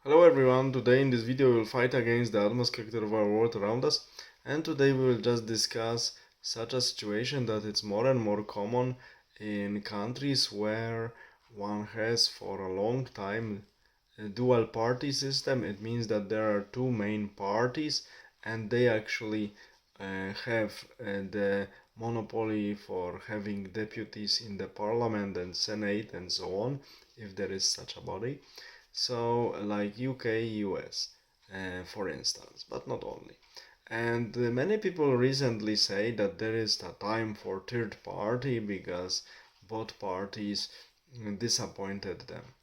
Hello everyone, today in this video we will fight against the utmost character of our world around us, and today we will just discuss such a situation that it's more and more common in countries where one has for a long time a dual party system. It means that there are two main parties and they actually have the monopoly for having deputies in the parliament and senate and so on, if there is such a body. So, like UK, US, for instance, but not only. And many people recently say that there is a time for third party because both parties disappointed them.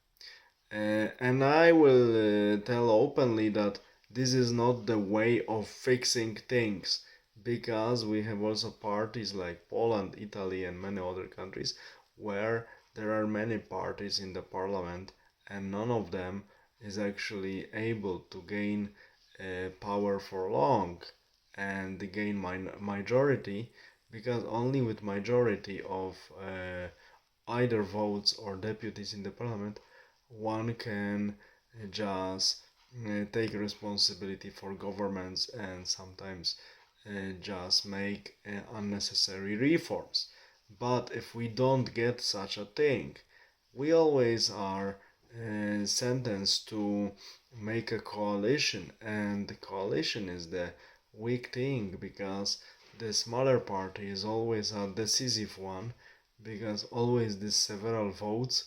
And I will tell openly that this is not the way of fixing things, because we have also parties like Poland, Italy, and many other countries where there are many parties in the parliament and none of them is actually able to gain power for long and gain majority, because only with majority of either votes or deputies in the parliament one can just take responsibility for governments and sometimes just make unnecessary reforms. But if we don't get such a thing, we always are sentenced to make a coalition, and the coalition is the weak thing, because the smaller party is always a decisive one, because always these several votes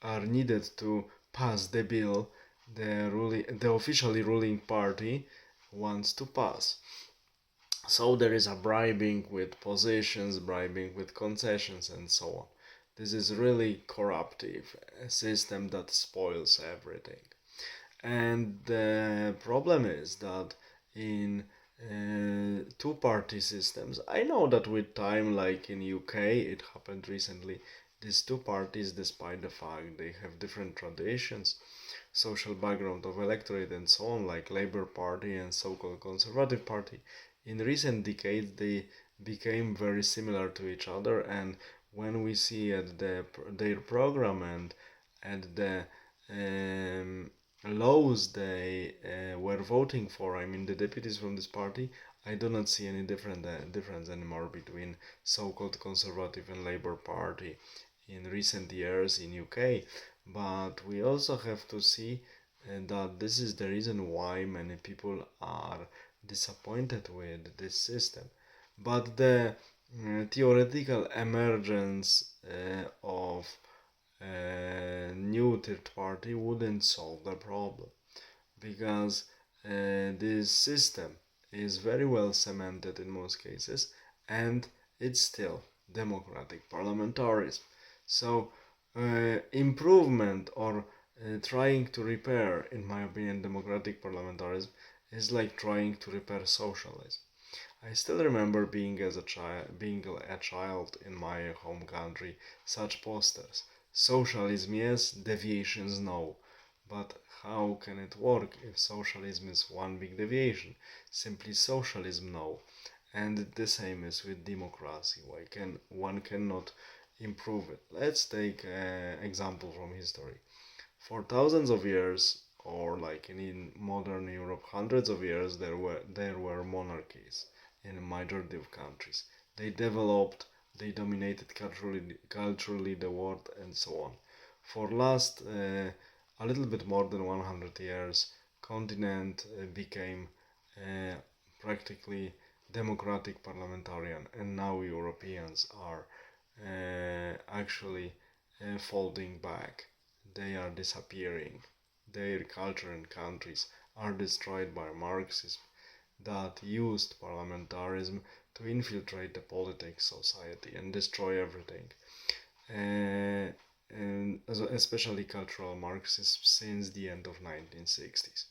are needed to pass the bill the officially ruling party wants to pass. So there is a bribing with positions, bribing with concessions, and so on. This is really corruptive, a system that spoils everything. And the problem is that in two-party systems, I know that with time, like in UK, it happened recently, these two parties, despite the fact they have different traditions, social background of electorate and so on, like Labour Party and so-called Conservative Party, in recent decades they became very similar to each other. And when we see at their program and at the um, laws they were voting for, I mean the deputies from this party, I do not see any difference anymore between so-called Conservative and Labour Party in recent years in UK. But we also have to see that this is the reason why many people are disappointed with this system. But the theoretical emergence of new third party wouldn't solve the problem, because this system is very well cemented in most cases and it's still democratic parliamentarism. So, improvement or trying to repair, in my opinion, democratic parliamentarism is like trying to repair socialism. I still remember being a child in my home country, such posters. Socialism yes, deviations no. But how can it work if socialism is one big deviation? Simply socialism no. And the same is with democracy. One cannot improve it? Let's take an example from history. For thousands of years, or like in modern Europe, hundreds of years, there were monarchies in a majority of countries. They developed, they dominated culturally the world, and so on. For last a little bit more than 100 years, continent became uh, practically democratic parliamentarian, and now Europeans are actually folding back. They are disappearing. Their culture and countries are destroyed by Marxism that used parliamentarism to infiltrate the politics society and destroy everything. Uh, and especially cultural Marxism since the end of 1960s.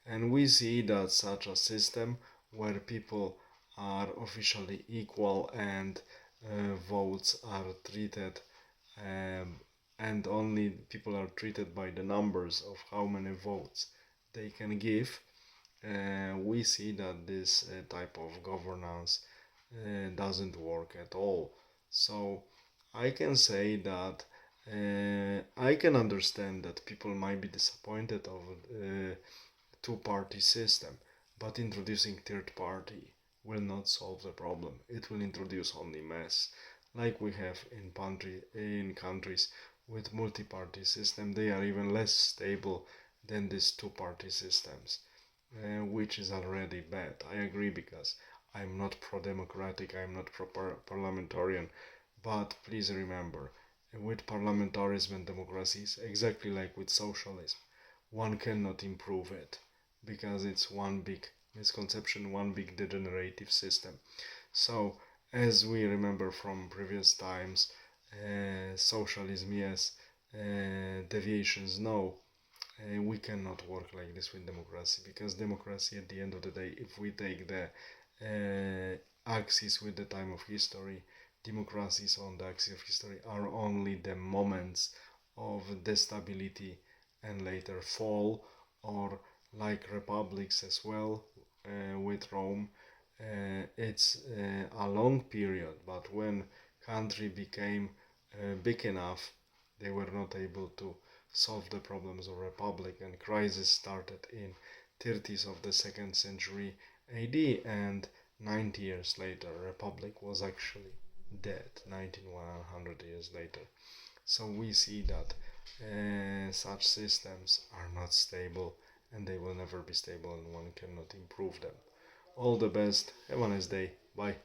And we see that such a system where people are officially equal and votes are treated um, and only people are treated by the numbers of how many votes they can give. We see that this type of governance doesn't work at all. So I can say that I can understand that people might be disappointed of two-party system, but introducing third party will not solve the problem. It will introduce only mess, like we have in countries with multi-party system. They are even less stable than these two-party systems, which is already bad. I agree, because I'm not pro-democratic, I'm not pro-parliamentarian, but please remember, with parliamentarism and democracies, exactly like with socialism, one cannot improve it, because it's one big misconception, one big degenerative system. So, as we remember from previous times, socialism yes, deviations no. We cannot work like this with democracy, because democracy, at the end of the day, if we take the axis with the time of history, democracies on the axis of history are only the moments of stability and later fall, or like republics as well, with Rome. It's a long period, but when country became big enough, they were not able to solve the problems of republic, and crisis started in 30s of the second century AD, and 90 years later republic was actually dead, 100 years later. So we see that such systems are not stable, and they will never be stable, and one cannot improve them. All the best, have a nice day, bye.